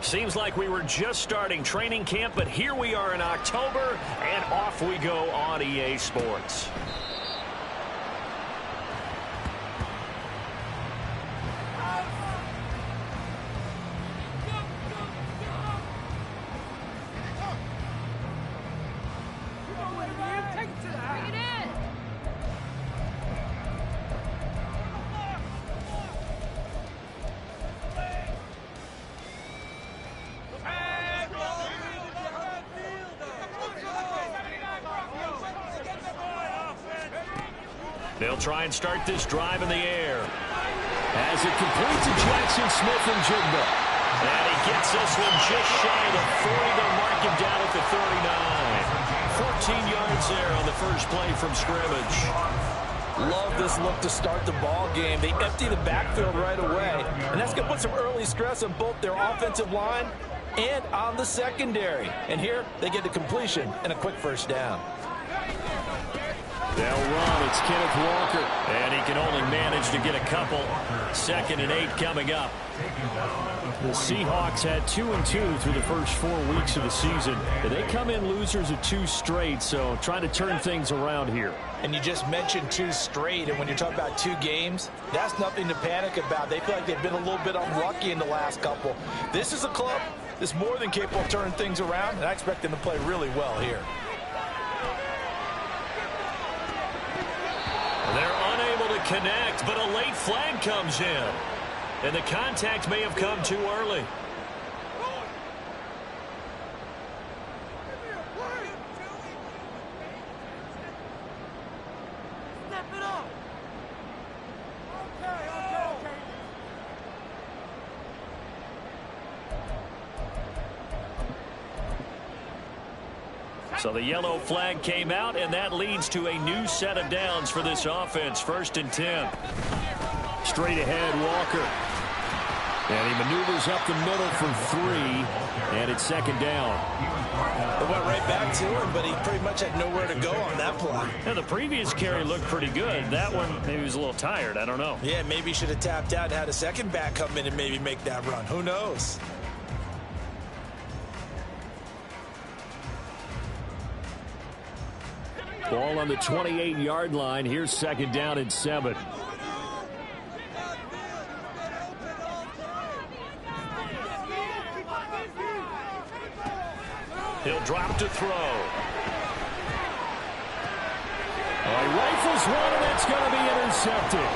Seems like we were just starting training camp, but here we are in October, and off we go on EA Sports. They'll try and start this drive in the air. As it completes to Jackson Smith-Njigba. And he gets this one just shy of the 40. They'll mark him down at the 39. 14 yards there on the first play from scrimmage. Love this look to start the ball game. They empty the backfield right away. And that's going to put some early stress on both their offensive line and on the secondary. And here they get the completion and a quick first down. They'll run. It's Kenneth Walker. And he can only manage to get a couple. 2nd and 8 coming up. The Seahawks had 2-2 through the first 4 weeks of the season. They come in losers of 2 straight, so trying to turn things around here. And you just mentioned 2 straight, and when you're talking about 2 games, that's nothing to panic about. They feel like they've been a little bit unlucky in the last couple. This is a club that's more than capable of turning things around, and I expect them to play really well here. They're unable to connect, but a late flag comes in. And the contact may have come too early. Step it up. Okay. So the yellow flag came out, and that leads to a new set of downs for this offense. 1st and 10. Straight ahead, Walker. And he maneuvers up the middle for 3, and it's 2nd down. It went right back to him, but he pretty much had nowhere to go on that play. Now, the previous carry looked pretty good. That one, maybe he was a little tired. I don't know. Yeah, maybe he should have tapped out and had a second back come in and maybe make that run. Who knows? Ball on the 28-yard line. Here's 2nd down and 7. He'll drop to throw. He rifles one, and it's going to be intercepted.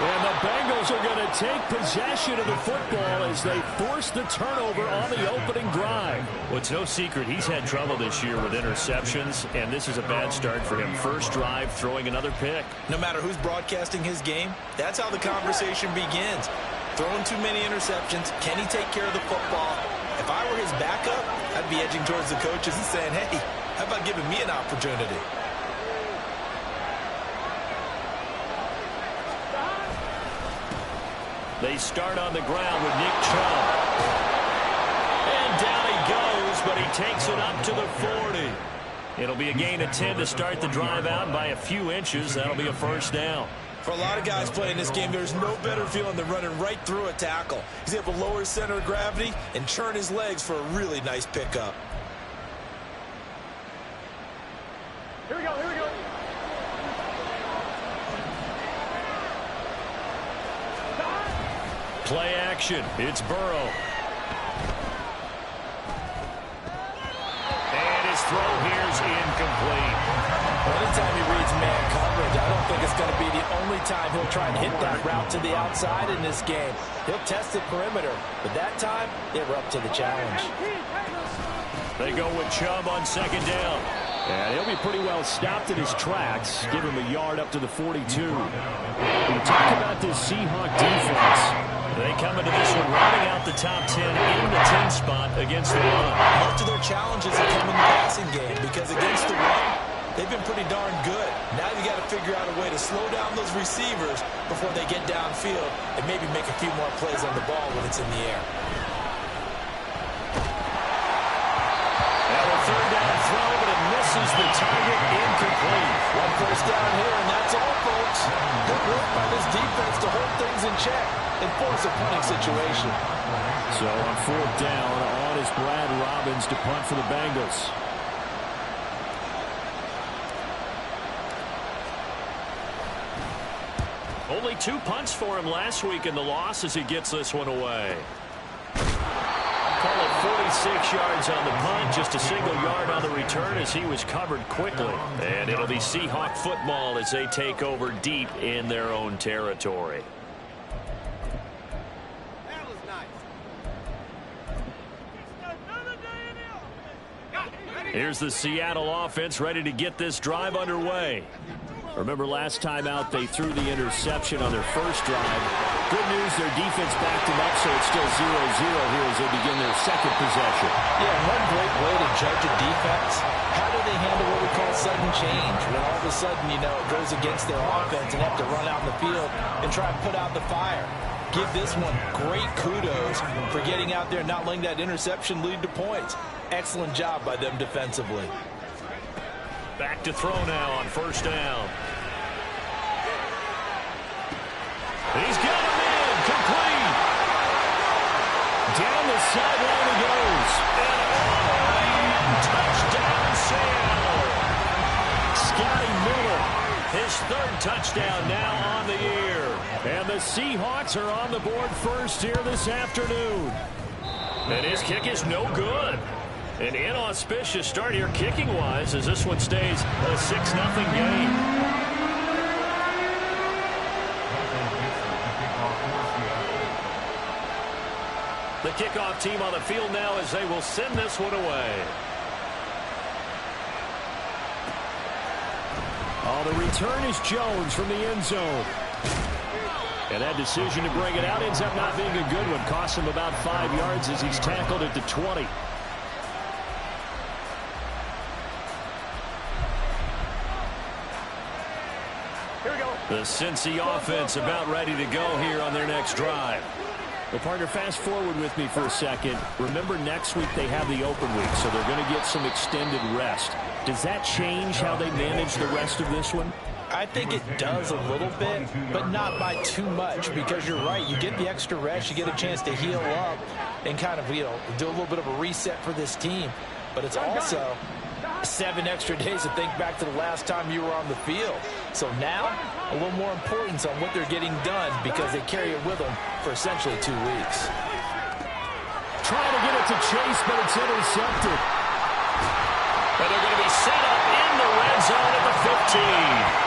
And the Bengals are going to take possession of the football as they force the turnover on the opening drive. Well, it's no secret he's had trouble this year with interceptions, and this is a bad start for him. First drive, throwing another pick. No matter who's broadcasting his game, that's how the conversation begins. Throwing too many interceptions, can he take care of the football? If I were his backup, I'd be edging towards the coaches and saying, hey, how about giving me an opportunity? They start on the ground with Nick Chubb. And down he goes, but he takes it up to the 40. It'll be a gain of 10 to start the drive out by a few inches. That'll be a first down. For a lot of guys playing this game, there's no better feeling than running right through a tackle. He's able to lower his center of gravity and churn his legs for a really nice pickup. Here we go. Play action. It's Burrow. And his throw here's incomplete. Anytime he reads man coverage, I don't think it's going to be the only time he'll try and hit that route to the outside in this game. He'll test the perimeter, but that time, they were up to the challenge. They go with Chubb on 2nd down. And he'll be pretty well stopped in his tracks. Give him a yard up to the 42. We talk about this Seahawk defense. They come into this one rounding out the top 10 in the 10 spot against the run. Most of their challenges have come in the passing game because against the run, they've been pretty darn good. Now you got to figure out a way to slow down those receivers before they get downfield and maybe make a few more plays on the ball when it's in the air. And a 3rd down throw, but it misses the target, incomplete. One first down here, and that's all, folks. Good work by this defense to hold things in check and force a punting situation. So on fourth down, on is Brad Robbins to punt for the Bengals. Only 2 punts for him last week in the loss as he gets this one away. Call it 46 yards on the punt, just a single yard on the return as he was covered quickly. And it'll be Seahawk football as they take over deep in their own territory. Here's the Seattle offense ready to get this drive underway. Remember last time out they threw the interception on their first drive. Good news, their defense backed them up, so it's still 0-0 here as they begin their second possession. Yeah, one great way to judge a defense. How do they handle what we call sudden change? When all of a sudden, you know, it goes against their offense and have to run out in the field and try and put out the fire. Give this one great kudos for getting out there and not letting that interception lead to points. Excellent job by them defensively. Back to throw now on first down. He's got him in, complete. Down the sideline he goes. And all in, touchdown Seattle. Scotty Miller, his third touchdown now on the year. And the Seahawks are on the board first here this afternoon. And his kick is no good. An inauspicious start here kicking-wise as this one stays a 6-0 game. The kickoff team on the field now as they will send this one away. Oh, the return is Jones from the end zone. And that decision to bring it out ends up not being a good one. Costs him about 5 yards as he's tackled at the 20. The Cincy offense about ready to go here on their next drive. Well, partner, fast forward with me for a second. Remember, next week they have the open week, so they're going to get some extended rest. Does that change how they manage the rest of this one? I think it does a little bit, but not by too much, because you're right. You get the extra rest, you get a chance to heal up and kind of, you know, do a little bit of a reset for this team. But it's also 7 extra days to think back to the last time you were on the field. So now, a little more importance on what they're getting done because they carry it with them for essentially 2 weeks. Trying to get it to Chase, but it's intercepted. But they're going to be set up in the red zone at the 15.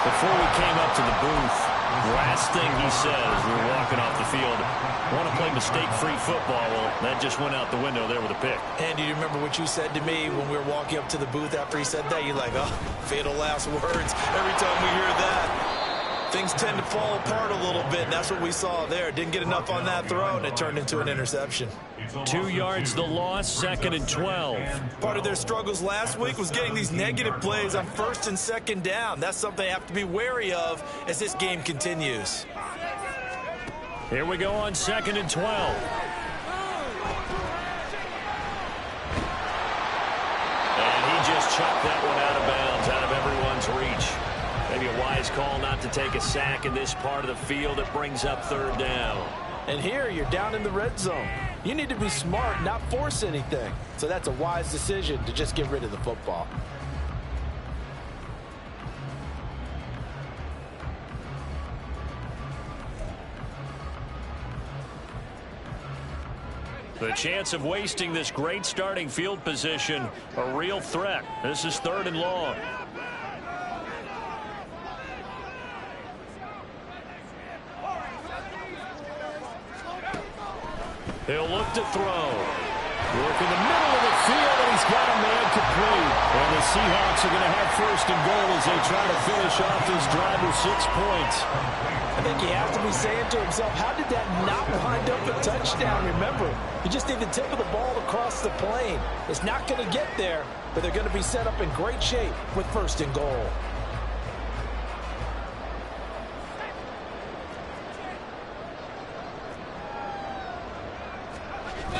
Before we came up to the booth, last thing he says, we were walking off the field, want to play mistake-free football. Well, that just went out the window there with a pick. And do you remember what you said to me when we were walking up to the booth after he said that? You're like, oh, fatal last words. Every time we hear that, things tend to fall apart a little bit, and that's what we saw there. Didn't get enough on that throw, and it turned into an interception. 2 yards the loss, 2nd and 12. Part of their struggles last week was getting these negative plays on 1st and 2nd down. That's something they have to be wary of as this game continues. Here we go on 2nd and 12. And he just chucked that one out of bounds, out of everyone's reach. Maybe a wise call not to take a sack in this part of the field. It brings up 3rd down. And here you're down in the red zone. You need to be smart, not force anything. So that's a wise decision to just get rid of the football. The chance of wasting this great starting field position, a real threat. This is 3rd and long. He'll look to throw. Work in the middle of the field, and he's got a man complete. And the Seahawks are going to have 1st and goal as they try to finish off this drive with 6 points. I think he has to be saying to himself, how did that not wind up a touchdown? Remember, you just need the tip of the ball to cross the plane. It's not going to get there, but they're going to be set up in great shape with 1st and goal.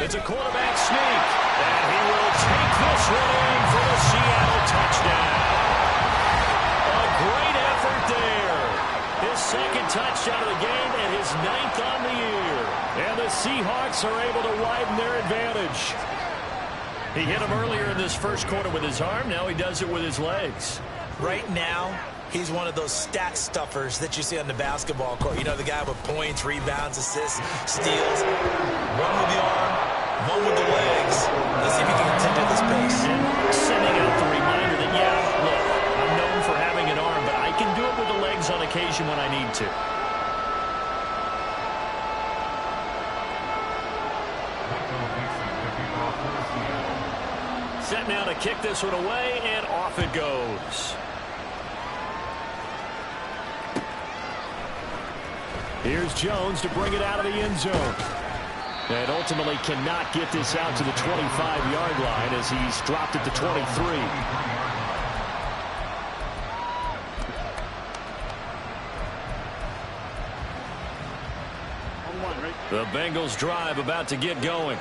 It's a quarterback sneak, and he will take this one in for the Seattle touchdown. touchdown of the game and his 9th on the year. And the Seahawks are able to widen their advantage. He hit him earlier in this first quarter with his arm. Now he does it with his legs. Right now, he's one of those stat stuffers that you see on the basketball court. You know, the guy with points, rebounds, assists, steals. One with the arm, one with the legs. Let's see if he can continue this pace. And sending out the reminder that, yeah, look, I'm known for having an arm, but I can do it with the legs on occasion when I need to. Set now to kick this one away, and off it goes. Here's Jones to bring it out of the end zone. And ultimately cannot get this out to the 25-yard line as he's dropped it to 23. The Bengals drive about to get going.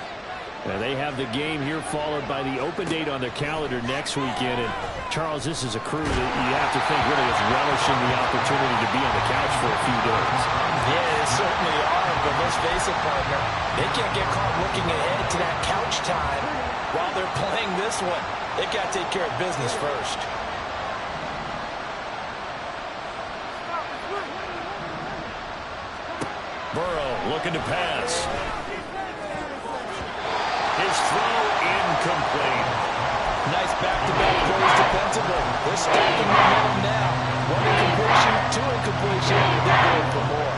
And they have the game here followed by the open date on their calendar next weekend. And, Charles, this is a crew that you have to think really is relishing the opportunity to be on the couch for a few days. Yeah, they certainly are, but let's face it, partner. They can't get caught looking ahead to that couch time while they're playing this one. They got to take care of business first. Burrow looking to pass. His throw incomplete. Nice back-to-back plays defensively. They're stacking momentum now. One incompletion, two incompletion. They're going for more.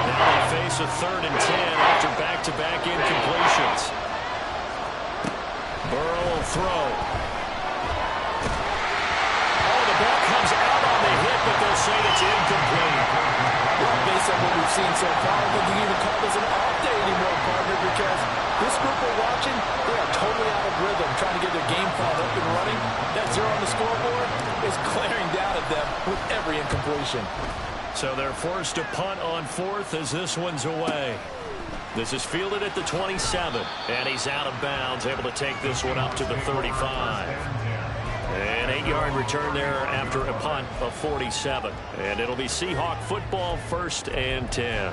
Now they face a 3rd and 10 after back-to-back incompletions. Burrow will throw. Oh, the ball comes out on the hit, but they'll say it's incomplete. Well, based on what we've seen so far, I think you even call this an off day anymore, partner, because this group we're watching, they are totally out of rhythm, trying to get their game plan up and running. That 0 on the scoreboard is glaring down at them with every incompletion. So they're forced to punt on 4th as this one's away. This is fielded at the 27, and he's out of bounds, able to take this one up to the 35. An 8-yard return there after a punt of 47. And it'll be Seahawk football, 1st and 10.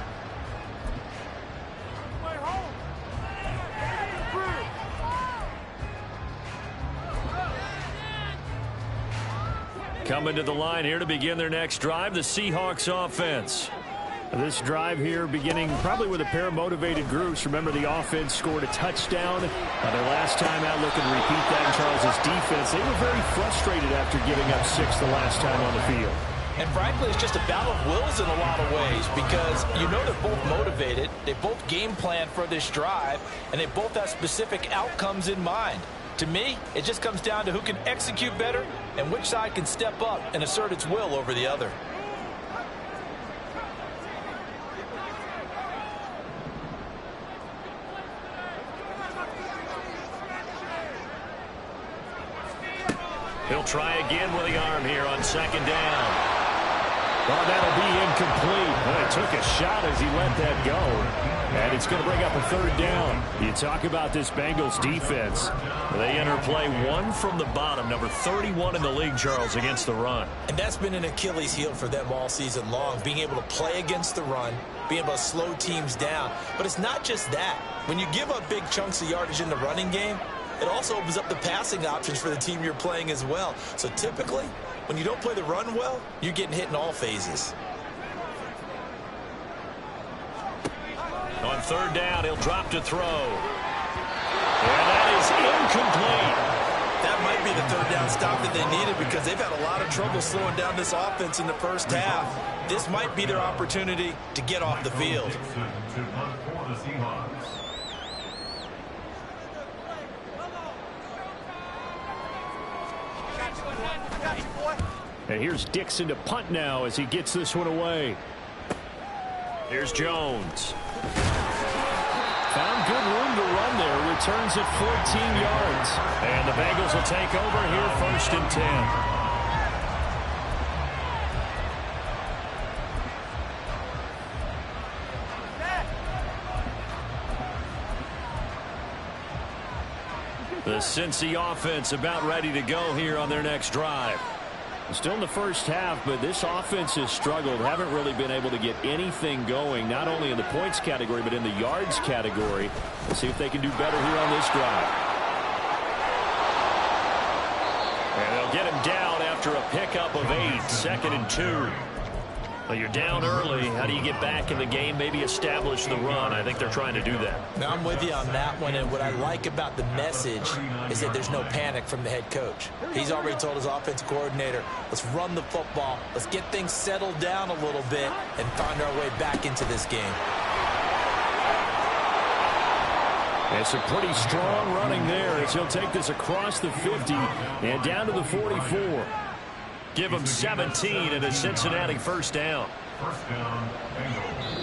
Coming to the line here to begin their next drive, the Seahawks offense. This drive here beginning probably with a pair of motivated groups. Remember, the offense scored a touchdown their last time out. Looking to repeat that in Charles's defense. They were very frustrated after giving up 6 the last time on the field. And frankly, it's just a battle of wills in a lot of ways because you know they're both motivated. They both game plan for this drive, and they both have specific outcomes in mind. To me, it just comes down to who can execute better and which side can step up and assert its will over the other. He'll try again with the arm here on 2nd down. Oh, that'll be incomplete. Well, he took a shot as he let that go. And it's going to bring up a 3rd down. You talk about this Bengals defense. They enter play 1 from the bottom, number 31 in the league, Charles, against the run. And that's been an Achilles heel for them all season long, being able to play against the run, being able to slow teams down. But it's not just that. When you give up big chunks of yardage in the running game, it also opens up the passing options for the team you're playing as well. So typically, when you don't play the run well, you're getting hit in all phases. On 3rd down, he'll drop to throw. And that is incomplete. That might be the 3rd down stop that they needed because they've had a lot of trouble slowing down this offense in the first half. This might be their opportunity to get off the field. And here's Dixon to punt now as he gets this one away. Here's Jones. Found good room to run there. Returns it 14 yards. And the Bengals will take over here 1st and 10. The Cincy offense about ready to go here on their next drive. Still in the first half, but this offense has struggled. Haven't really been able to get anything going, not only in the points category, but in the yards category. Let's see if they can do better here on this drive. And they'll get him down after a pickup of 8, 2nd and 2. Well, you're down early. How do you get back in the game? Maybe establish the run. I think they're trying to do that. Now, I'm with you on that one, and what I like about the message is that there's no panic from the head coach. He's already told his offensive coordinator, let's run the football, let's get things settled down a little bit, and find our way back into this game. It's a pretty strong running there as he'll take this across the 50 and down to the 44. Give him 17 and a Cincinnati first down.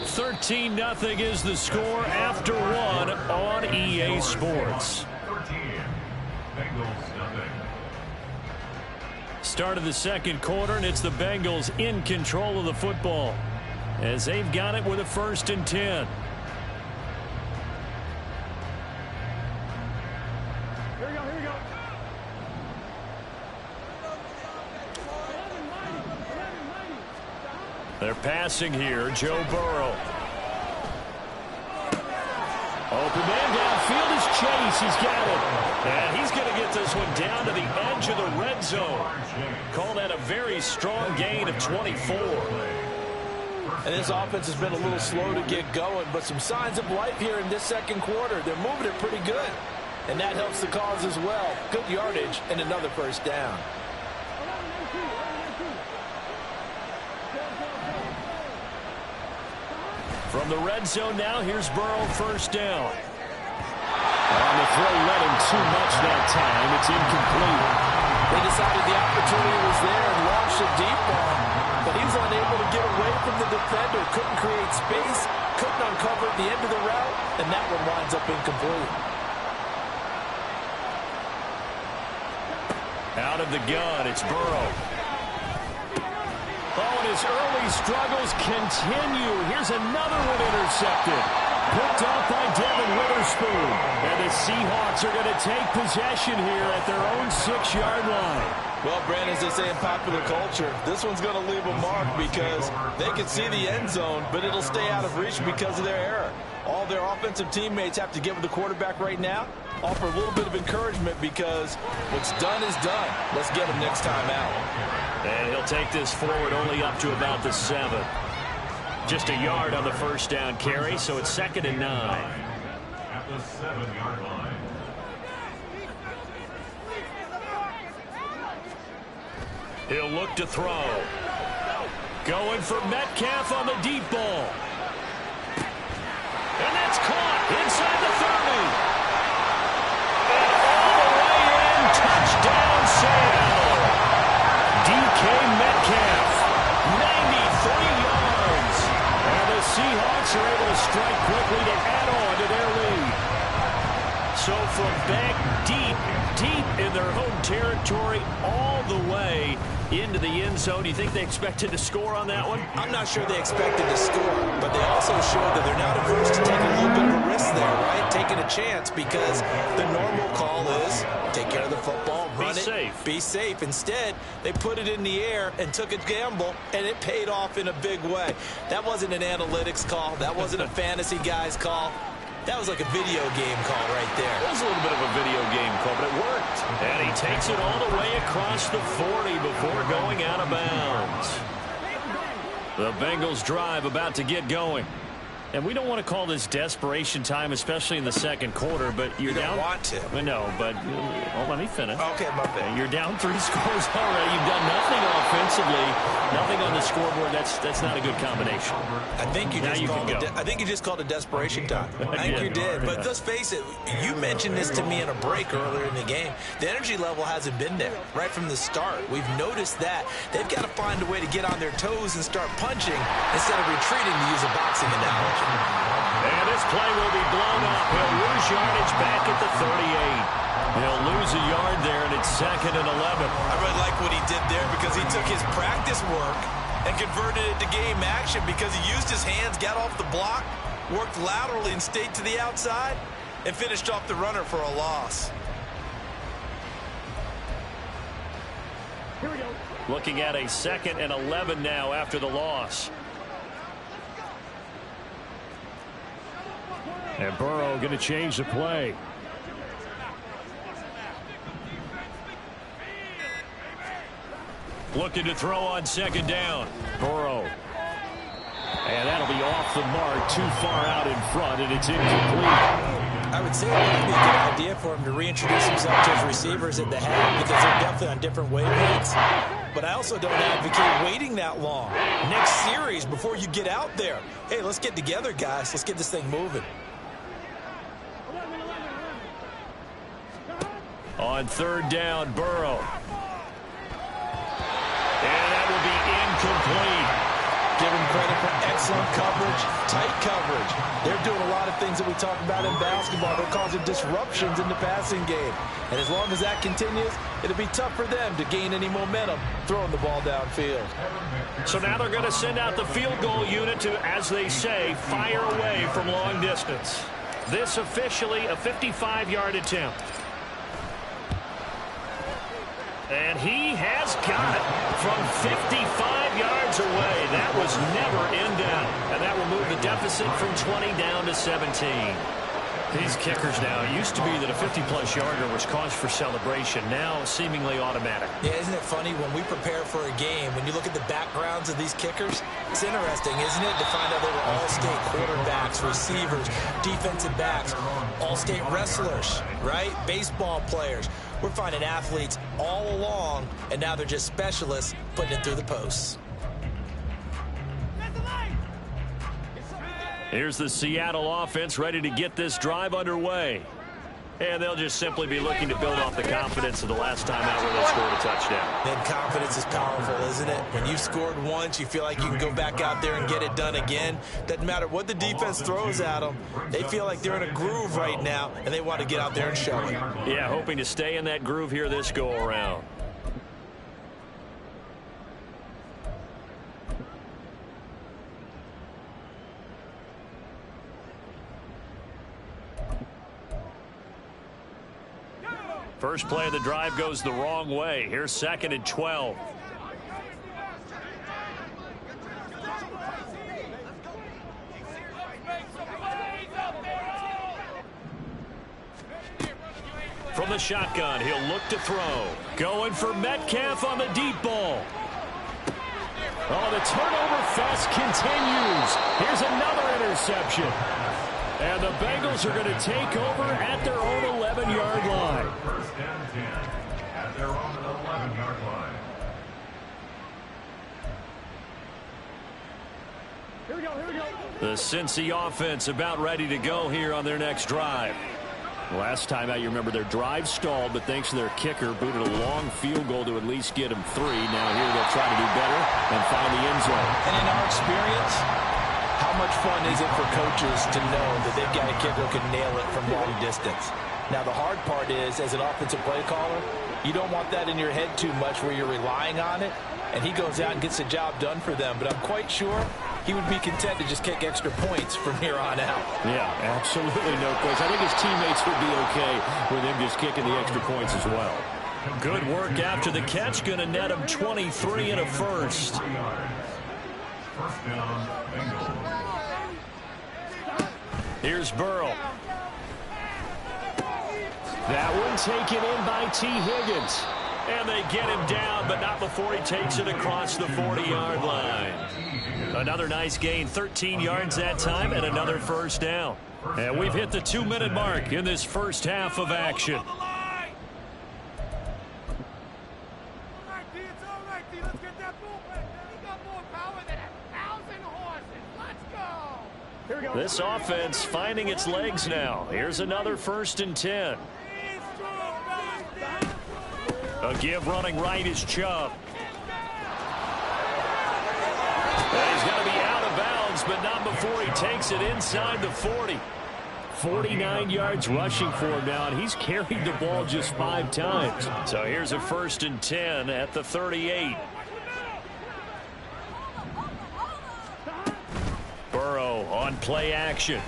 13-0 is the score after 1 on EA Sports. Start of the second quarter, and it's the Bengals in control of the football as they've got it with a 1st and 10. They're passing here. Joe Burrow. Open man downfield is Chase. He's got it. And he's going to get this one down to the edge of the red zone. Call that a very strong gain of 24. And this offense has been a little slow to get going, but some signs of life here in this second quarter. They're moving it pretty good. And that helps the cause as well. Good yardage and another first down. From the red zone now, here's Burrow, first down. On the throw, let him too much that time. It's incomplete. They decided the opportunity was there and launched a deep ball, but he was unable to get away from the defender, couldn't create space, couldn't uncover at the end of the route, and that one winds up incomplete. Out of the gun, it's Burrow. Oh, and his early struggles continue. Here's another one intercepted. Picked off by Devin Witherspoon. And the Seahawks are going to take possession here at their own 6-yard line. Well, Brandon, as they say in popular culture, this one's going to leave a mark because they can see the end zone, but it'll stay out of reach because of their error. All their offensive teammates have to give the quarterback right now, offer a little bit of encouragement because what's done is done. Let's get him next time out. And he'll take this forward only up to about the 7. Just a yard on the first down carry, so it's 2nd and 9. At the 7-yard line. He'll look to throw. Going for Metcalf on the deep ball. And that's caught inside the 30. And all the way in, touchdown Seattle. DK Metcalf, 93 yards. And the Seahawks are able to strike quickly to add on to their lead. So from back deep in their home territory all the way into the end zone. Do you think they expected to score on that one? I'm not sure they expected to score, but they also showed that they're not averse to taking a little bit of a risk there, right? Taking a chance because the normal call is take care of the football, run it, be safe. Instead, they put it in the air and took a gamble, and it paid off in a big way. That wasn't an analytics call. That wasn't a fantasy guy's call. That was like a video game call right there. It was a little bit of a video game call, but it worked. And he takes it all the way across the 40 before going out of bounds. The Bengals drive about to get going. And we don't want to call this desperation time, especially in the second quarter, but you're down. You don't want to. No, but let me finish. Okay, my bad. You're down 3 scores already. You've done nothing offensively, nothing on the scoreboard. That's not a good combination. I think you just called it desperation time. I think you did. But let's face it, you mentioned this to me in a break earlier in the game. The energy level hasn't been there right from the start. We've noticed that. They've got to find a way to get on their toes and start punching instead of retreating, to use a boxing analogy. And this play will be blown up. He'll lose yardage back at the 38. He'll lose a yard there, and it's 2nd and 11. I really like what he did there because he took his practice work and converted it to game action because he used his hands, got off the block, worked laterally and stayed to the outside, and finished off the runner for a loss. Looking at a 2nd and 11 now after the loss. And Burrow going to change the play. Looking to throw on 2nd down. Burrow. And that'll be off the mark, too far out in front, and it's incomplete. I would say it would be a good idea for him to reintroduce himself to his receivers at the half because they're definitely on different wavelengths. But I also don't advocate waiting that long. Next series before you get out there. Hey, let's get together, guys. Let's get this thing moving. On 3rd down, Burrow. And that will be incomplete. Give him credit for excellent coverage, tight coverage. They're doing a lot of things that we talk about in basketball. They're causing disruptions in the passing game. And as long as that continues, it'll be tough for them to gain any momentum throwing the ball downfield. So now they're going to send out the field goal unit to, as they say, fire away from long distance. This officially a 55-yard attempt. And he has got it from 55 yards away. That was never in doubt. And that will move the deficit from 20 down to 17. These kickers now, it used to be that a 50-plus yarder was cause for celebration. Now seemingly automatic. Yeah, isn't it funny when we prepare for a game, when you look at the backgrounds of these kickers, it's interesting, isn't it, to find out they were all-state quarterbacks, receivers, defensive backs, all-state wrestlers, right? Baseball players. We're finding athletes all along, and now they're just specialists putting it through the posts. Here's the Seattle offense ready to get this drive underway. And they'll just simply be looking to build off the confidence of the last time out where they scored a touchdown. Then confidence is powerful, isn't it? When you've scored once, you feel like you can go back out there and get it done again. Doesn't matter what the defense throws at them. They feel like they're in a groove right now, and they want to get out there and show it. Yeah, hoping to stay in that groove here this go-around. First play of the drive goes the wrong way. Here's 2nd and 12. From the shotgun, he'll look to throw. Going for Metcalf on the deep ball. Oh, the turnover fest continues. Here's another interception. And the Bengals are going to take over at their own 11-yard line. 1st and 10 at their own 11-yard line. Here we go, here we go. The Cincy offense about ready to go here on their next drive. Last time out, you remember their drive stalled, but thanks to their kicker, booted a long field goal to at least get them 3. Now here they'll try to do better and find the end zone. And in our experience, how much fun is it for coaches to know that they've got a kicker who can nail it from long distance? Now, the hard part is, as an offensive play caller, you don't want that in your head too much where you're relying on it, and he goes out and gets the job done for them. But I'm quite sure he would be content to just kick extra points from here on out. Yeah, absolutely no question. I think his teammates would be okay with him just kicking the extra points as well. Good work after the catch. Going to net him 23 and a first. 3 yards. 1st down, Bengals. Here's Burrow. That one taken in by T. Higgins. And they get him down, but not before he takes it across the 40-yard line. Another nice gain, 13 yards that time, and another first down. And we've hit the 2-minute mark in this first half of action. This offense finding its legs now. Here's another 1st and 10. A give running right is Chubb. He's going to be out of bounds, but not before he takes it inside the 40. 49 yards rushing for him now, and he's carried the ball just 5 times. So here's a 1st and 10 at the 38. Burrow on play action.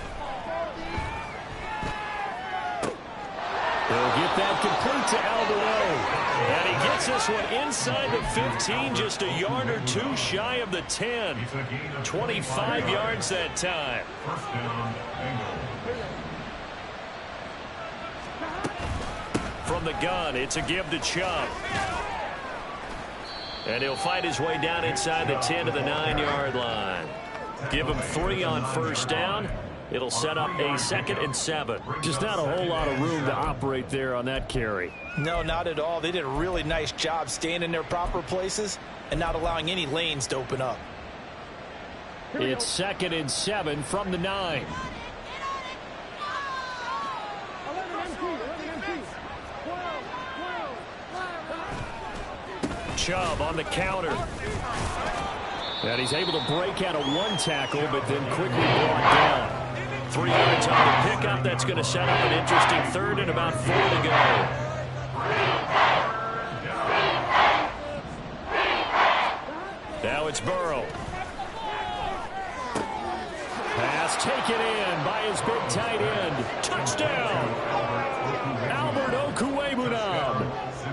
He'll get that complete to Alvarado. And he gets this one inside the 15, just a yard or two shy of the 10. 25 yards that time. First down, Bengals. From the gun, it's a give to Chubb. And he'll fight his way down inside the 10 to the 9-yard line. Give him 3 on first down. It'll set up a 2nd and 7. Just not a whole lot of room to operate there on that carry. No, not at all. They did a really nice job staying in their proper places and not allowing any lanes to open up. It's 2nd and 7 from the 9. Chubb on the counter. And he's able to break out of one tackle, but then quickly brought down. 3 yards on the pickup. That's going to set up an interesting 3rd and about 4 to go. Now it's Burrow. Pass taken in by his big tight end. Touchdown! Albert Okwuegbunam.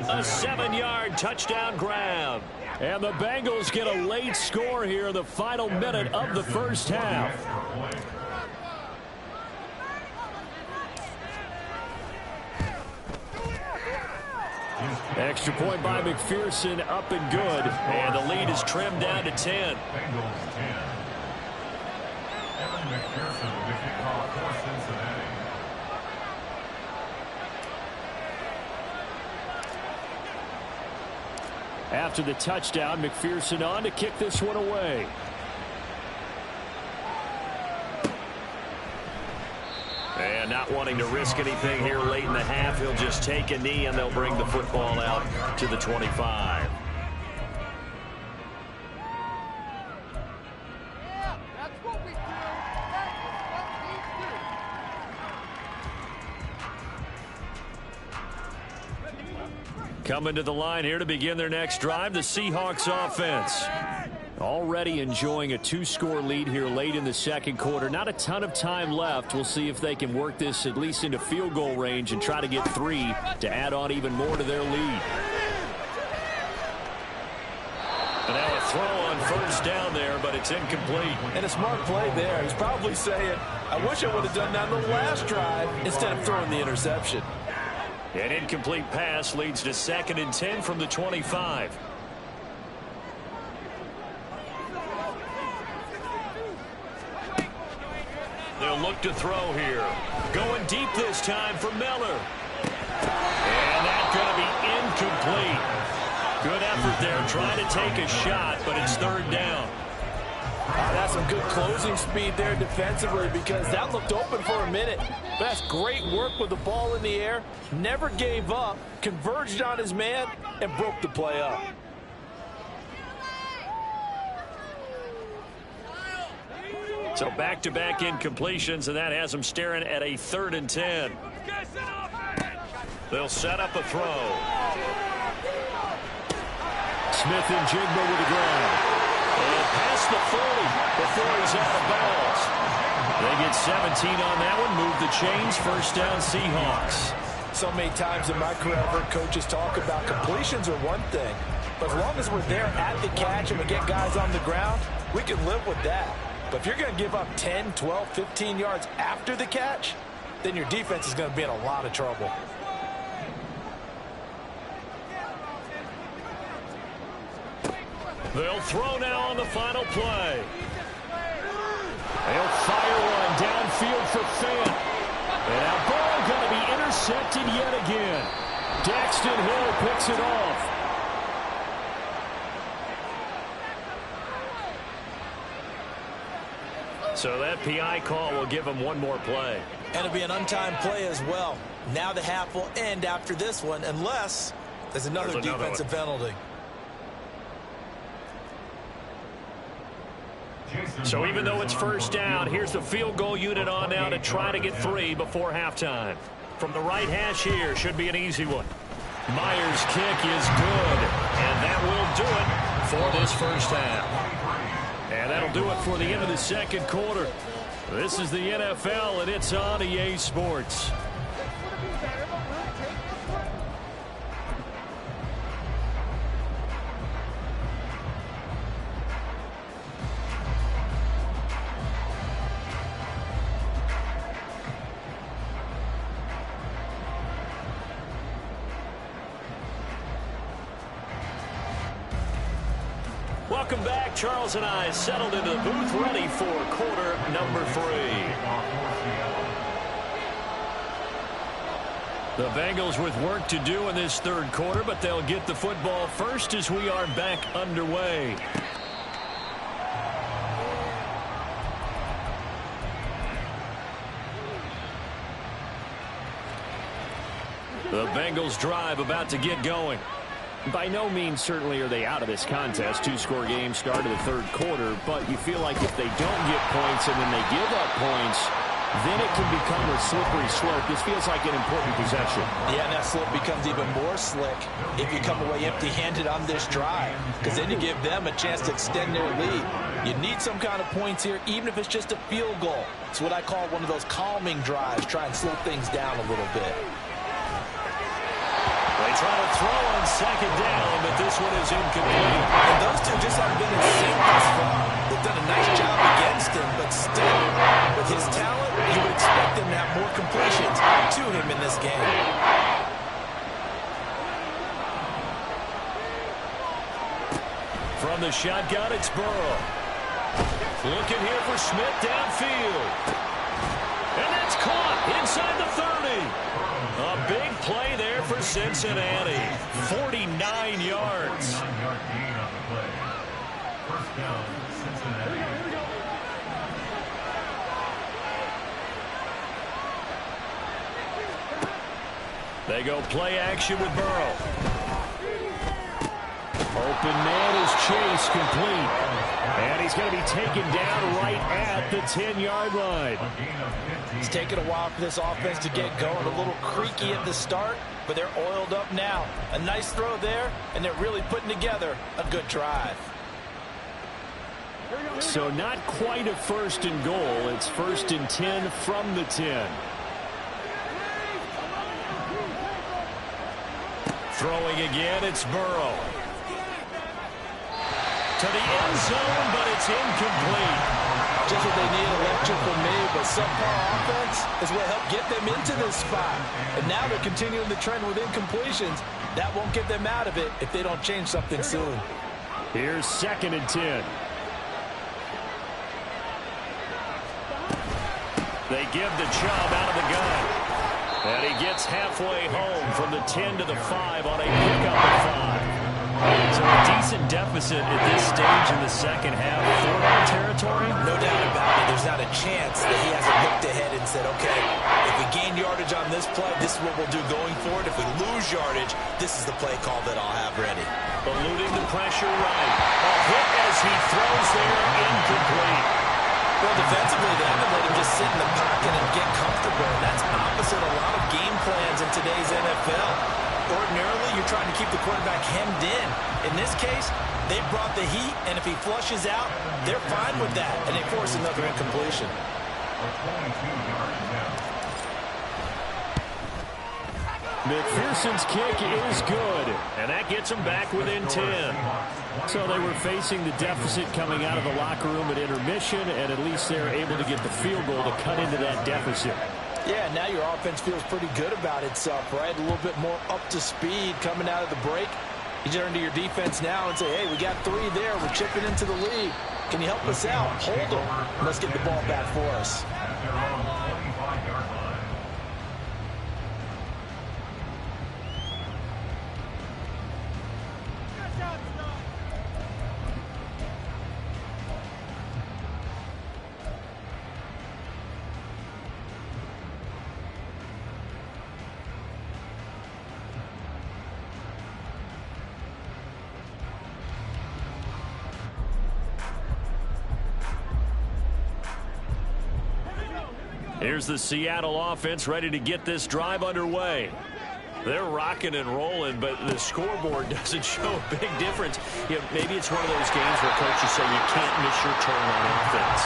A 7-yard touchdown grab. And the Bengals get a late score here in the final minute of the first half. Extra point by McPherson, up and good. And the lead is trimmed down to 10. Bengals 10. Evan McPherson with the kickoff for Cincinnati. After the touchdown, McPherson on to kick this one away. And not wanting to risk anything here late in the half, he'll just take a knee and they'll bring the football out to the 25. Coming to the line here to begin their next drive, the Seahawks offense. Already enjoying a 2-score lead here late in the second quarter. Not a ton of time left. We'll see if they can work this at least into field goal range and try to get 3 to add on even more to their lead. And now a throw on first down there, but it's incomplete. And a smart play there. He's probably saying, I wish I would have done that on the last drive instead of throwing the interception. An incomplete pass leads to 2nd and 10 from the 25. They'll look to throw here. Going deep this time for Miller. And that's going to be incomplete. Good effort there trying to take a shot, but it's 3rd down. That's some good closing speed there defensively because that looked open for a minute. But that's great work with the ball in the air. Never gave up, converged on his man, and broke the play up. So back-to-back incompletions, and that has them staring at a 3rd and 10. They'll set up a throw. Smith and Jigba with the ground. And past the 40 before he's out of bounds. They get 17 on that one, move the chains, first down Seahawks. So many times in my career, I've heard coaches talk about completions are one thing. But as long as we're there at the catch and we get guys on the ground, we can live with that. But if you're going to give up 10, 12, 15 yards after the catch, then your defense is going to be in a lot of trouble. They'll throw now on the final play. They'll fire one downfield for Fant. And that ball going to be intercepted yet again. Daxton Hill picks it off. So that PI call will give him one more play. And it'll be an untimed play as well. Now the half will end after this one unless there's another defensive penalty. So even though it's first down, here's the field goal unit on now to try to get 3 before halftime. From the right hash here, should be an easy one. Myers' kick is good, and that will do it for this first half. And that'll do it for the end of the second quarter. This is the NFL, and it's on EA Sports. Welcome back. Charles and I settled into the booth, ready for quarter number 3. The Bengals with work to do in this third quarter, but they'll get the football first as we are back underway. The Bengals drive about to get going. By no means certainly are they out of this contest. 2-score game start of the third quarter, but you feel like if they don't get points and then they give up points, then it can become a slippery slope. This feels like an important possession. Yeah, and that slope becomes even more slick if you come away empty-handed on this drive, because then you give them a chance to extend their lead. You need some kind of points here, even if it's just a field goal. It's what I call one of those calming drives. Try and slow things down a little bit. They try to throw on second down, but this one is incomplete. And those two just haven't been in sync thus far. They've done a nice job against him, but still, with his talent, you would expect them to have more completions to him in this game. From the shotgun, it's Burrow. Looking here for Smith downfield. And that's caught inside the 30. A big play there for Cincinnati. 49 yards. 49-yard gain on the play. First down, Cincinnati. They go play action with Burrow. Open man is Chase, complete. And he's going to be taken down right at the 10-yard line. It's taken a while for this offense to get going. A little creaky at the start, but they're oiled up now. A nice throw there, and they're really putting together a good drive. So not quite a first and goal. It's 1st and 10 from the 10. Throwing again, it's Burrow. To the end zone, but it's incomplete. Just what they need, electric from me, but subpar offense is what helped get them into this spot. And now they're continuing the trend with incompletions. That won't get them out of it if they don't change something soon. Here's 2nd and 10. They give the Chubb out of the gun. And he gets halfway home from the 10 to the 5 on a pickup of 5. So a decent deficit at this stage in the second half. 4-down territory? No doubt about it. There's not a chance that he hasn't looked ahead and said, okay, if we gain yardage on this play, this is what we'll do going forward. If we lose yardage, this is the play call that I'll have ready. Eluding the pressure right. A hit as he throws there, incomplete. Well, defensively, they haven't let him just sit in the pocket and get comfortable, and that's opposite a lot of game plans in today's NFL. Ordinarily, you're trying to keep the quarterback hemmed in. In this case, they brought the heat, and if he flushes out, they're fine with that, and they force another incompletion. McPherson's kick is good, and that gets them back within 10. So they were facing the deficit coming out of the locker room at intermission, and at least they're able to get the field goal to cut into that deficit. Yeah, now your offense feels pretty good about itself, right? A little bit more up to speed coming out of the break. You turn to your defense now and say, hey, we got 3 there. We're chipping into the lead. Can you help us out? Hold them. Let's get the ball back for us. Here's the Seattle offense ready to get this drive underway. They're rocking and rolling, but the scoreboard doesn't show a big difference. You know, maybe it's one of those games where coaches say you can't miss your turn on offense.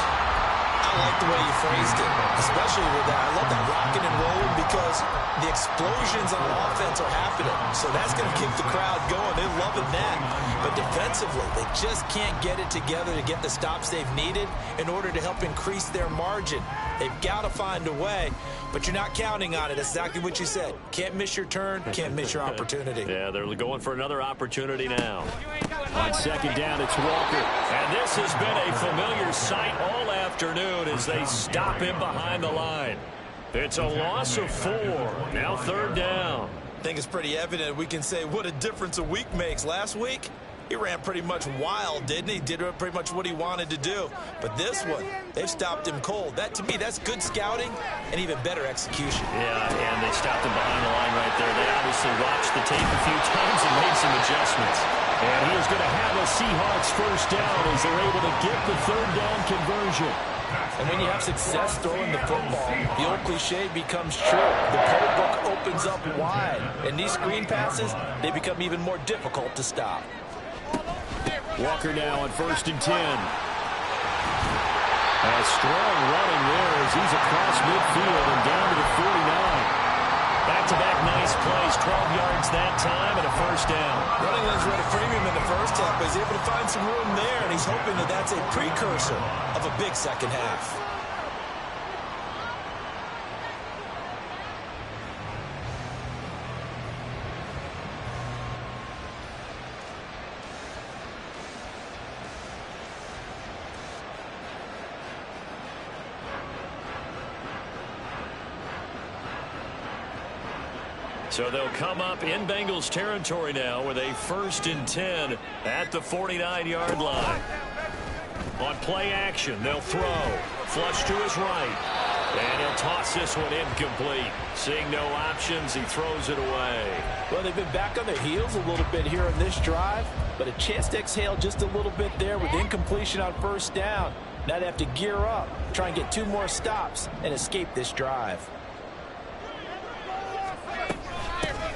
I like the way you phrased it, especially with that. I love that rocking and rolling because the explosions on offense are happening. So that's going to keep the crowd going. They're loving that. But defensively, they just can't get it together to get the stops they've needed in order to help increase their margin. They've got to find a way, but you're not counting on it. That's exactly what you said. Can't miss your turn, can't miss your opportunity. Yeah, they're going for another opportunity now. On second down, it's Walker. And this has been a familiar sight all afternoon as they stop him behind the line. It's a loss of 4. Now third down. I think it's pretty evident we can say what a difference a week makes. Last week, he ran pretty much wild, didn't he? Did pretty much what he wanted to do. But this one, they've stopped him cold. That, to me, that's good scouting and even better execution. Yeah, and they stopped him behind the line right there. They obviously watched the tape a few times and made some adjustments. And he is going to have a Seahawks first down as they're able to get the third down conversion. And when you have success throwing the football, the old cliche becomes true. The playbook opens up wide. And these screen passes, they become even more difficult to stop. Walker now on 1st and 10. A strong running there as he's across midfield and down to the 49. Back-to-back nice plays, 12 yards that time and a first down. Running lanes were at a premium in the first half, but he's able to find some room there, and he's hoping that that's a precursor of a big second half. So they'll come up in Bengals territory now with a 1st and 10 at the 49-yard line. On play action, they'll throw. Flush to his right. And he'll toss this one incomplete. Seeing no options, he throws it away. Well, they've been back on their heels a little bit here on this drive, but a chance to exhale just a little bit there with incompletion on first down. Now they have to gear up, try and get 2 more stops, and escape this drive.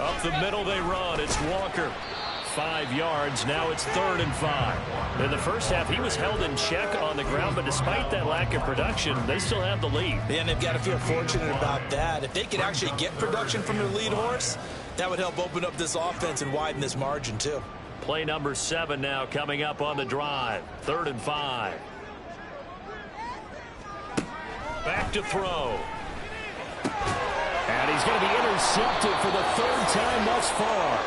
Up the middle they run. It's Walker. 5 yards. Now it's 3rd and 5. In the first half, he was held in check on the ground, but despite that lack of production, they still have the lead. Yeah, and they've got to feel fortunate about that. If they could actually get production from their lead horse, that would help open up this offense and widen this margin, too. Play number 7 now coming up on the drive. 3rd and 5. Back to throw. And he's going to be intercepted for the 3rd time thus far.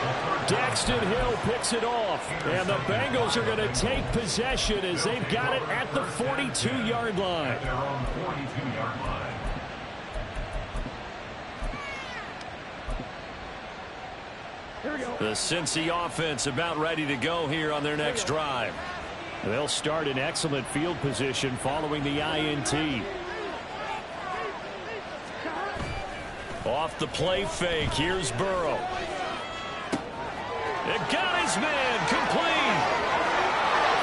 Daxton Hill picks it off. And the Bengals are going to take possession as they've got it at the 42-yard line. Their own 42-yard line. Here we go. The Cincy offense about ready to go here on their next drive. They'll start in excellent field position following the INT. Off the play fake, here's Burrow. It got his man, complete.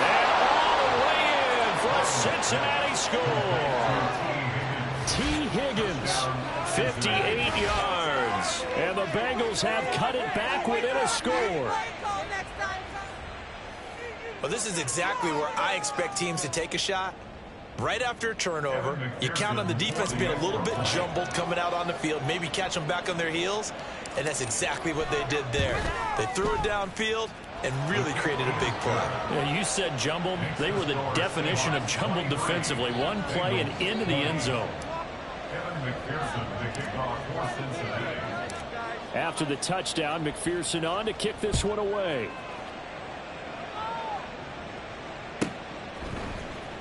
And all the way in for a Cincinnati score. T. Higgins, 58 yards. And the Bengals have cut it back within a score. Well, this is exactly where I expect teams to take a shot. Right after a turnover, you count on the defense being a little bit jumbled coming out on the field, maybe catch them back on their heels, and that's exactly what they did there. They threw it downfield and really created a big play. Yeah, you said jumbled. They were the definition of jumbled defensively. One play and into the end zone. After the touchdown, McPherson on to kick this one away.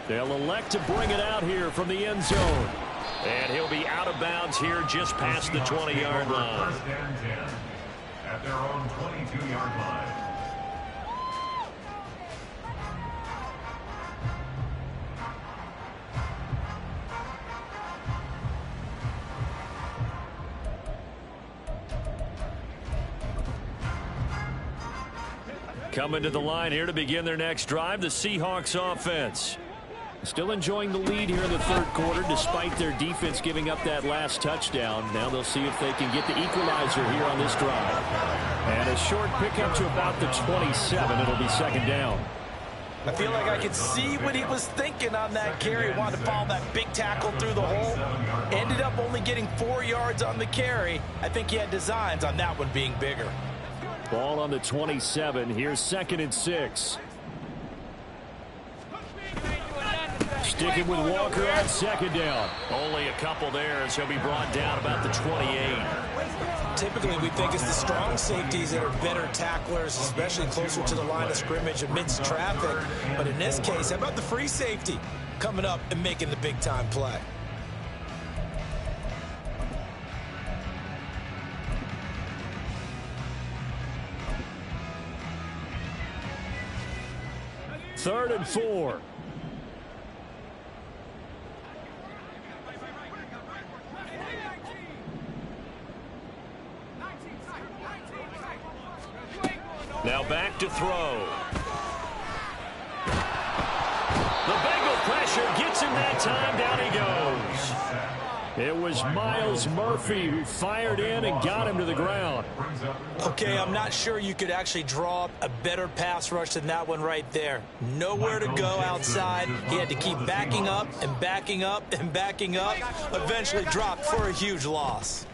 They'll elect to bring it out here from the end zone. And he'll be out of bounds here just past the 20-yard line. 1st and 10 at their own 22-yard line. Coming to the line here to begin their next drive, the Seahawks offense. Still enjoying the lead here in the 3rd quarter despite their defense giving up that last touchdown. Now they'll see if they can get the equalizer here on this drive. And a short pickup to about the 27. It'll be 2nd down. I feel like I could see what he was thinking on that carry. Wanted to follow that big tackle through the hole. Ended up only getting 4 yards on the carry. I think he had designs on that one being bigger. Ball on the 27. Here's 2nd and 6. Sticking with Walker on second down. Only a couple there as he'll be brought down about the 28. Typically, we think it's the strong safeties that are better tacklers, especially closer to the line of scrimmage amidst traffic. But in this case, how about the free safety coming up and making the big-time play? Third and 4. Now back to throw. The Bengal pressure gets him that time. Down he goes. It was Myles Murphy who fired in and got him to the ground. Okay, I'm not sure you could actually draw up a better pass rush than that one right there. Nowhere to go outside. He had to keep backing up and backing up and backing up. Eventually dropped for a huge loss.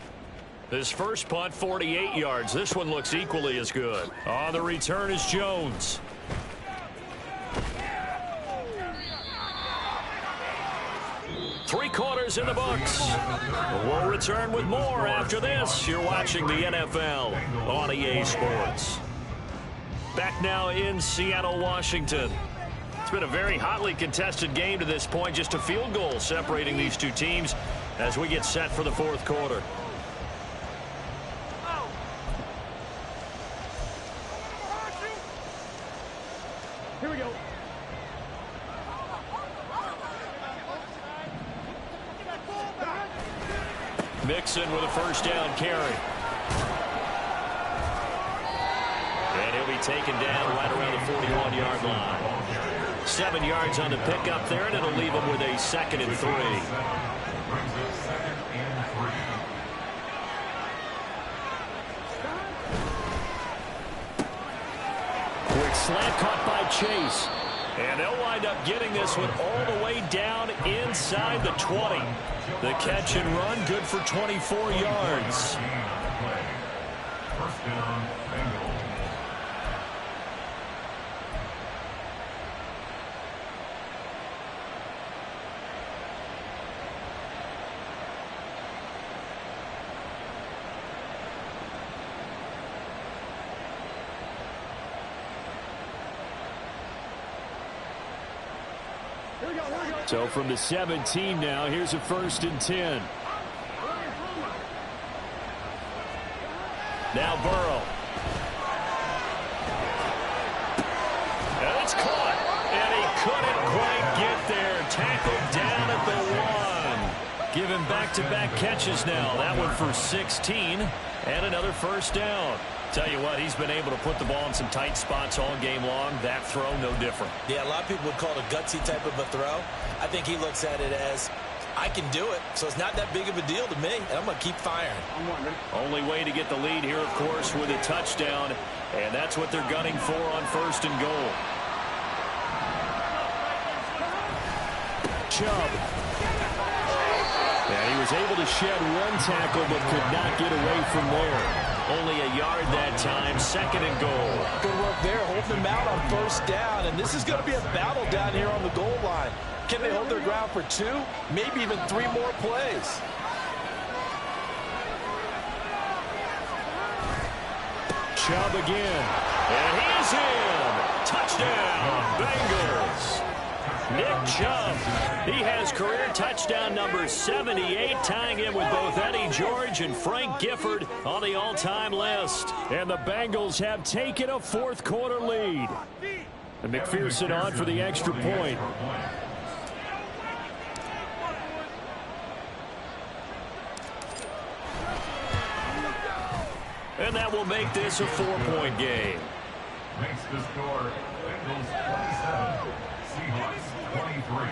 His first punt, 48 yards. This one looks equally as good. On the return is Jones. Three-quarters in the books. We'll return with more after this. You're watching the NFL on EA Sports. Back now in Seattle, Washington. It's been a very hotly contested game to this point. Just a field goal separating these two teams as we get set for the fourth quarter. Here we go. Mixon with a first down carry. And he'll be taken down right around the 41-yard line. 7 yards on the pickup there, and it'll leave him with a 2nd and 3. Quick slant caught by Chase. And they'll wind up getting this one all the way down inside the 20. The catch and run, good for 24 yards. First down, Bengals. So from the 17 now, here's a 1st and 10. Now Burrow. And it's caught. And he couldn't quite get there. Tackled down at the 1. Give him back-to-back catches now. That one for 16. And another first down. Tell you what, he's been able to put the ball in some tight spots all game long. That throw, no different. Yeah, a lot of people would call it a gutsy type of a throw. I think he looks at it as, I can do it, so it's not that big of a deal to me, and I'm going to keep firing. Only way to get the lead here, of course, with a touchdown, and that's what they're gunning for on 1st and goal. Chubb. And he was able to shed one tackle, but could not get away from there. Only a yard that time, 2nd and goal. Good work there, holding them out on 1st down, and this is going to be a battle down here on the goal line. Can they hold their ground for 2, maybe even 3 more plays? Chubb again. And he's in. Touchdown, Bengals. Nick Chubb. He has career touchdown number 78, tying him with both Eddie George and Frank Gifford on the all-time list. And the Bengals have taken a fourth quarter lead. And McPherson on for the extra point. And that will make this a 4-point game. Makes the score Bengals 27, Seahawks 23.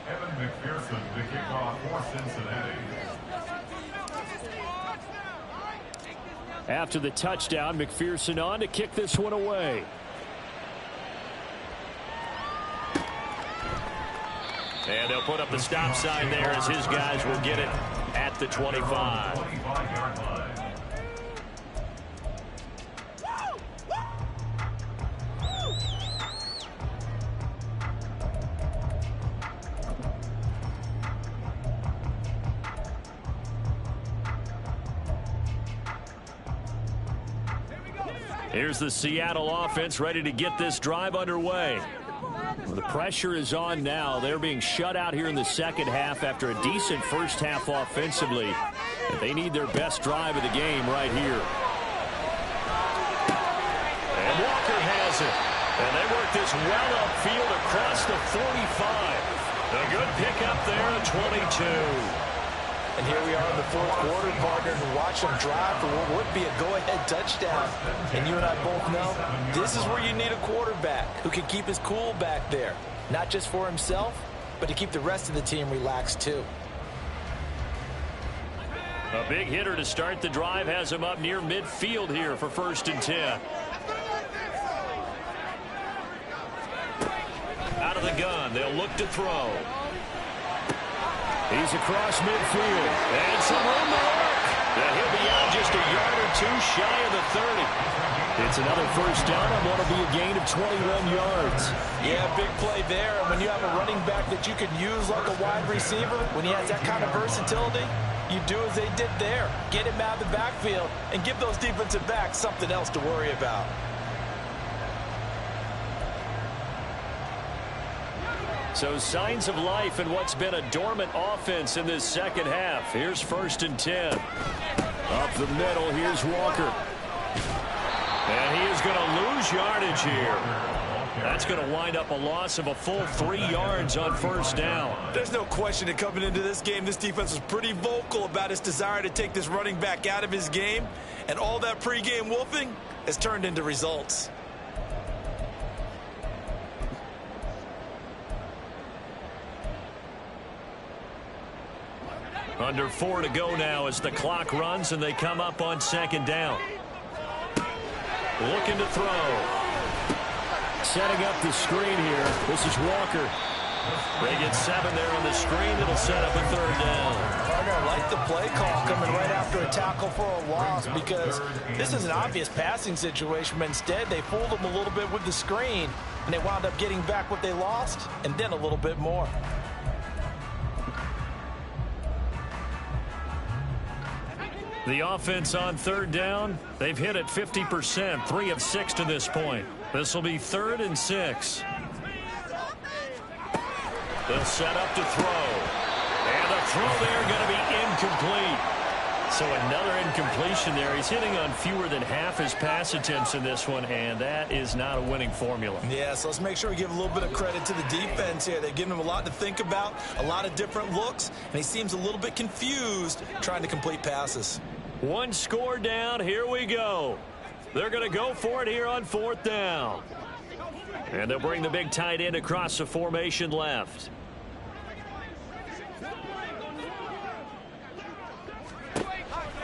Evan McPherson to kick off for Cincinnati. After the touchdown, McPherson on to kick this one away. And they'll put up the stop sign there as his guys will get it at the 25. Here's the Seattle offense ready to get this drive underway. The pressure is on now. They're being shut out here in the second half after a decent first half offensively. And they need their best drive of the game right here. And Walker has it. And they work this well upfield across the 45. A good pickup there at 22. And here we are in the fourth quarter, partner, and watch them drive for what would be a go-ahead touchdown. And you and I both know this is where you need a quarterback who can keep his cool back there. Not just for himself, but to keep the rest of the team relaxed too. A big hitter to start the drive has him up near midfield here for 1st and 10. Out of the gun, they'll look to throw. He's across midfield. And some room to work. And he'll be out just a yard or two shy of the 30. It's another first down on what will be a gain of 21 yards. Yeah, big play there. And when you have a running back that you can use like a wide receiver, when he has that kind of versatility, you do as they did there. Get him out of the backfield and give those defensive backs something else to worry about. So signs of life in what's been a dormant offense in this second half. Here's 1st and 10. Up the middle, here's Walker. And he is going to lose yardage here. That's going to wind up a loss of a full 3 yards on first down. There's no question that coming into this game, this defense was pretty vocal about its desire to take this running back out of his game. And all that pregame wolfing has turned into results. Under 4 to go now as the clock runs and they come up on 2nd down. Looking to throw. Setting up the screen here. This is Walker. They get 7 there on the screen. It'll set up a 3rd down. I like the play call coming right after a tackle for a loss because this is an obvious passing situation, but instead they fooled them a little bit with the screen, and they wound up getting back what they lost and then a little bit more. The offense on 3rd down, they've hit it 50%, 3 of 6 to this point. This will be 3rd and 6. They'll set up to throw. And the throw there going to be incomplete. So another incompletion there. He's hitting on fewer than half his pass attempts in this one, and that is not a winning formula. Yeah, so let's make sure we give a little bit of credit to the defense here. They're giving him a lot to think about, a lot of different looks, and he seems a little bit confused trying to complete passes. 1 score down. Here we go. They're going to go for it here on 4th down. And they'll bring the big tight end across the formation left.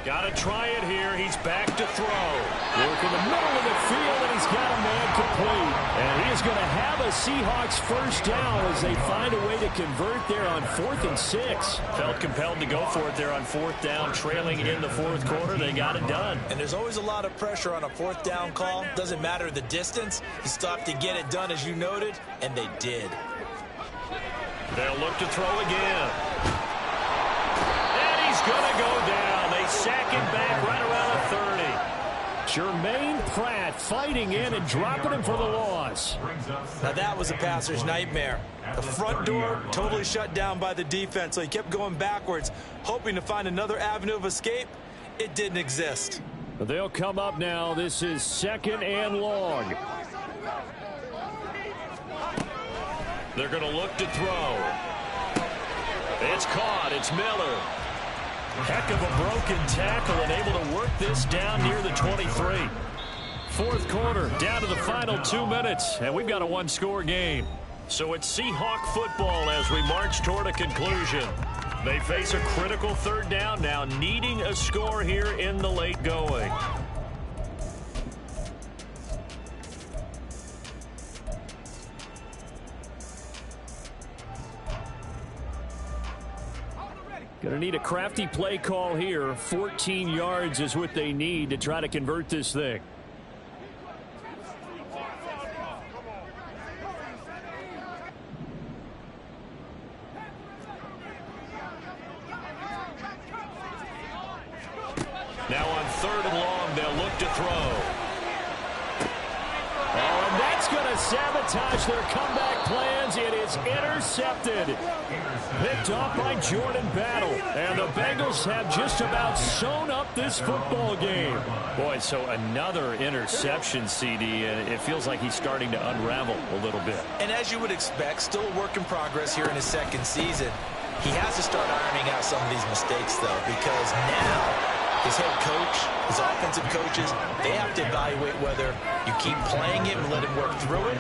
Got to try it here. He's back to throw. Work in the middle of the field, and he's got a man complete. And he is going to have a Seahawks first down as they find a way to convert there on 4th and 6. Felt compelled to go for it there on 4th down, trailing in the 4th quarter. They got it done. And there's always a lot of pressure on a 4th down call. Doesn't matter the distance. You stop to get it done, as you noted, and they did. They'll look to throw again. And he's going to go down. They sack him back right around the 30. Jermaine Pratt fighting in and dropping him for the loss. Now that was a passer's nightmare. The front door totally shut down by the defense, so he kept going backwards, hoping to find another avenue of escape. It didn't exist. They'll come up now. This is 2nd and long. They're going to look to throw. It's caught. It's Miller. Heck of a broken tackle and able to work this down near the 23. 4th quarter, down to the final 2 minutes, and we've got a 1-score game. So it's Seahawk football as we march toward a conclusion. They face a critical 3rd down now, needing a score here in the late going. Going to need a crafty play call here. 14 yards is what they need to try to convert this thing. Now on 3rd and long, they'll look to throw. Oh, and that's going to sabotage their comeback plans. It is intercepted. Picked off by Jordan Battle. And the Bengals have just about sewn up this football game. Boy, so another interception, CD, and it feels like he's starting to unravel a little bit. And as you would expect, still a work in progress here in his 2nd season. He has to start ironing out some of these mistakes, though, because now his head coach, his offensive coaches, they have to evaluate whether you keep playing him and let him work through it,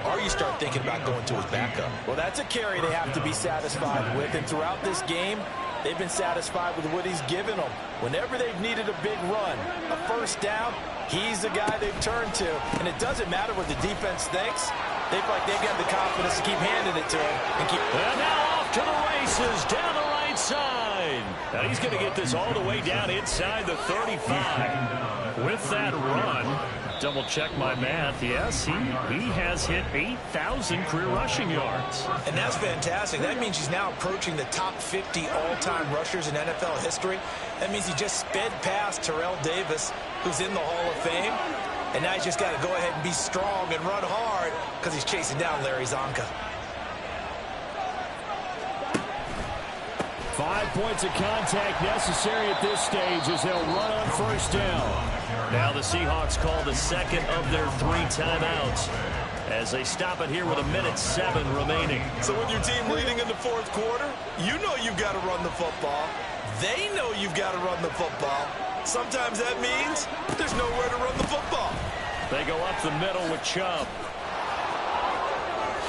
or you start thinking about going to his backup. Well, that's a carry they have to be satisfied with, and throughout this game, they've been satisfied with what he's given them. Whenever they've needed a big run, a 1st down, he's the guy they've turned to, and it doesn't matter what the defense thinks. They feel like they've got the confidence to keep handing it to him. And now off to the races down the right side. Now he's going to get this all the way down inside the 35. With that run, double check my math. Yes, he has hit 8,000 career rushing yards. And that's fantastic. That means he's now approaching the top 50 all-time rushers in NFL history. That means he just sped past Terrell Davis, who's in the Hall of Fame. And now he's just got to go ahead and be strong and run hard because he's chasing down Larry Zonka. 5 points of contact necessary at this stage as they'll run on 1st down. Now the Seahawks call the 2nd of their 3 timeouts as they stop it here with 1:07 remaining. So with your team leading in the 4th quarter, you know you've got to run the football. They know you've got to run the football. Sometimes that means there's nowhere to run the football. They go up the middle with Chubb.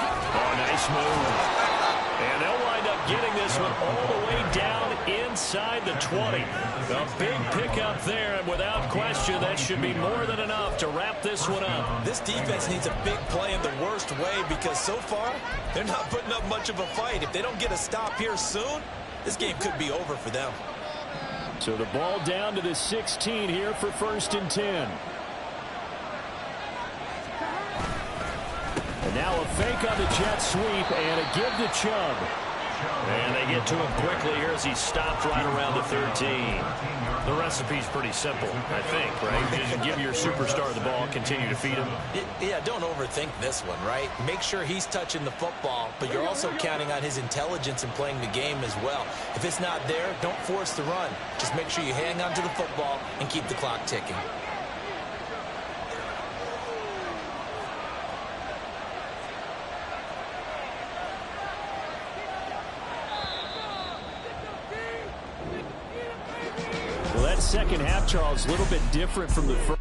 Oh, nice move. And they'll wind up getting this one all the way down inside the 20. A big pickup there, and without question, that should be more than enough to wrap this one up. This defense needs a big play in the worst way because so far, they're not putting up much of a fight. If they don't get a stop here soon, this game could be over for them. So the ball down to the 16 here for 1st and 10. And now a fake on the jet sweep and a give to Chubb. And they get to him quickly here as he stopped right around the 13. The recipe's pretty simple, I think, right? Just give your superstar the ball, continue to feed him. Yeah, don't overthink this one, right? Make sure he's touching the football, but you're also counting on his intelligence in playing the game as well. If it's not there, don't force the run. Just make sure you hang on to the football and keep the clock ticking. Well, that second half, Charles, a little bit different from the first.